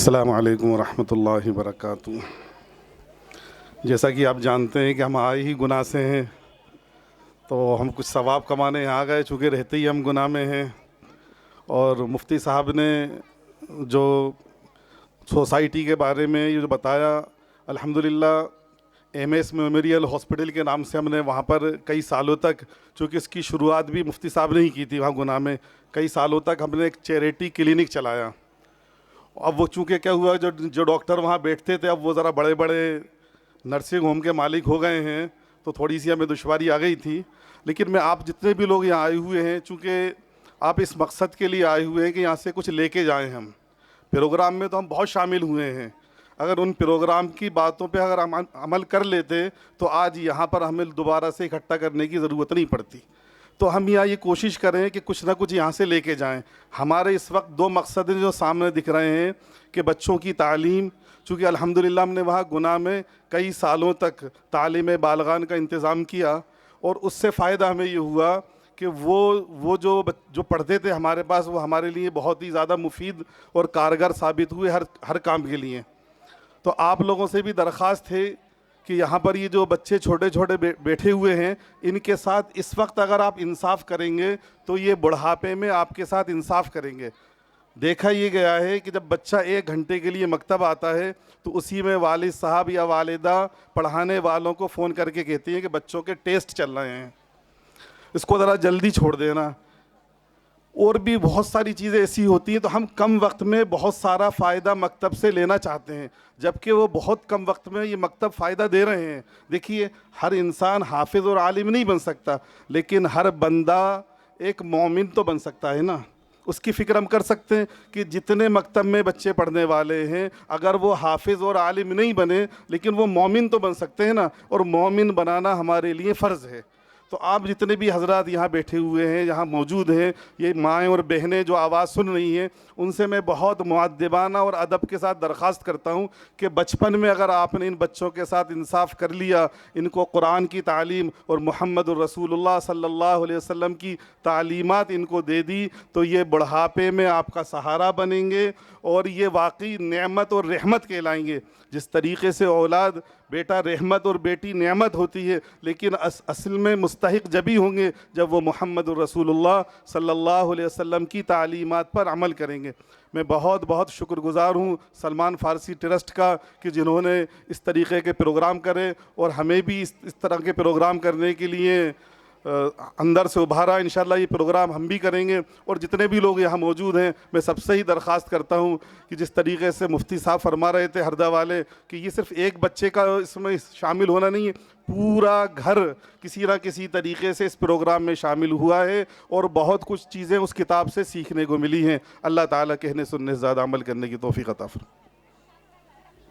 अस्सलामु अलैकुम वरहमतुल्लाहि वबरकातुहू। जैसा कि आप जानते हैं कि हम आए ही गुनाह से हैं, तो हम कुछ सवाब कमाने यहाँ गए, चूँकि रहते ही हम गुनाह में हैं। और मुफ्ती साहब ने जो सोसाइटी के बारे में ये जो बताया, अल्हम्दुलिल्लाह एमएस मेमोरियल हॉस्पिटल के नाम से हमने वहाँ पर कई सालों तक, चूँकि इसकी शुरुआत भी मुफ्ती साहब ने ही की थी वहाँ गुनाह में, कई सालों तक हमने एक चैरिटी क्लिनिक चलाया। अब वो चूँकि क्या हुआ, जो जो डॉक्टर वहाँ बैठते थे अब वो ज़रा बड़े बड़े नर्सिंग होम के मालिक हो गए हैं, तो थोड़ी सी हमें दुश्वारी आ गई थी। लेकिन मैं आप जितने भी लोग यहाँ आए हुए हैं, चूँकि आप इस मकसद के लिए आए हुए हैं कि यहाँ से कुछ लेके जाएं, हम प्रोग्राम में तो हम बहुत शामिल हुए हैं। अगर उन प्रोग्राम की बातों पे अगर हम अमल कर लेते तो आज यहाँ पर हमें दोबारा से इकट्ठा करने की ज़रूरत नहीं पड़ती। तो हम यहाँ ये कोशिश करें कि कुछ ना कुछ यहाँ से लेके जाएं। हमारे इस वक्त दो मकसद जो सामने दिख रहे हैं कि बच्चों की तालीम, चूँकि अल्हम्दुलिल्लाह हमने वहाँ गुनाह में कई सालों तक तालीम बालगान का इंतज़ाम किया, और उससे फ़ायदा हमें ये हुआ कि वो जो पढ़ते थे हमारे पास, वो हमारे लिए बहुत ही ज़्यादा मुफीद और कारगर साबित हुए हर काम के लिए। तो आप लोगों से भी दरख्वास्त है कि यहाँ पर ये जो बच्चे छोटे छोटे बैठे हुए हैं, इनके साथ इस वक्त अगर आप इंसाफ करेंगे तो ये बुढ़ापे में आपके साथ इंसाफ करेंगे। देखा ये गया है कि जब बच्चा 1 घंटे के लिए मकतब आता है तो उसी में वालिद साहब या वालिदा पढ़ाने वालों को फ़ोन करके कहती हैं कि बच्चों के टेस्ट चल रहे हैं, इसको ज़रा जल्दी छोड़ देना। और भी बहुत सारी चीज़ें ऐसी होती हैं, तो हम कम वक्त में बहुत सारा फ़ायदा मकतब से लेना चाहते हैं, जबकि वो बहुत कम वक्त में ये मकतब फ़ायदा दे रहे हैं। देखिए, हर इंसान हाफिज़ और आलिम नहीं बन सकता, लेकिन हर बंदा एक मोमिन तो बन सकता है ना। उसकी फ़िक्र हम कर सकते हैं कि जितने मकतब में बच्चे पढ़ने वाले हैं, अगर वो हाफिज़ और आलिम नहीं बने लेकिन वो मोमिन तो बन सकते हैं ना, और मोमिन बनाना हमारे लिए फ़र्ज़ है। तो आप जितने भी हजरात यहाँ बैठे हुए हैं, यहाँ मौजूद हैं, ये माएँ और बहनें जो आवाज़ सुन रही हैं, उनसे मैं बहुत मुअद्दिबाना और अदब के साथ दरख्वास्त करता हूँ कि बचपन में अगर आपने इन बच्चों के साथ इंसाफ कर लिया, इनको कुरान की तालीम और मुहम्मदुर रसूलुल्लाह सल्लल्लाहु अलैहि वसल्लम की तालीमात इनको दे दी, तो ये बुढ़ापे में आपका सहारा बनेंगे और ये वाकई नेमत और रहमत कहलाएंगे। जिस तरीक़े से औलाद, बेटा रहमत और बेटी नेमत होती है, लेकिन असल में मुस्तहिक जभी होंगे जब वो मुहम्मदुर रसूलुल्लाह सल्लल्लाहु अलैहि वसल्लम की तालीमात पर अमल करेंगे। मैं बहुत बहुत शुक्रगुज़ार हूँ सलमान फ़ारसी ट्रस्ट का कि जिन्होंने इस तरीक़े के प्रोग्राम करे और हमें भी इस तरह के प्रोग्राम करने के लिए अंदर से उभारा। इंशाअल्लाह ये प्रोग्राम हम भी करेंगे। और जितने भी लोग यहाँ मौजूद हैं, मैं सबसे ही दरख्वास्त करता हूँ कि जिस तरीके से मुफ्ती साहब फरमा रहे थे हरदा वाले कि ये सिर्फ़ एक बच्चे का इसमें शामिल होना नहीं है, पूरा घर किसी ना किसी तरीके से इस प्रोग्राम में शामिल हुआ है और बहुत कुछ चीज़ें उस किताब से सीखने को मिली हैं। अल्लाह ताला कहने सुनने से ज़्यादा अमल करने की तौफ़ीक़ अता फरमाए।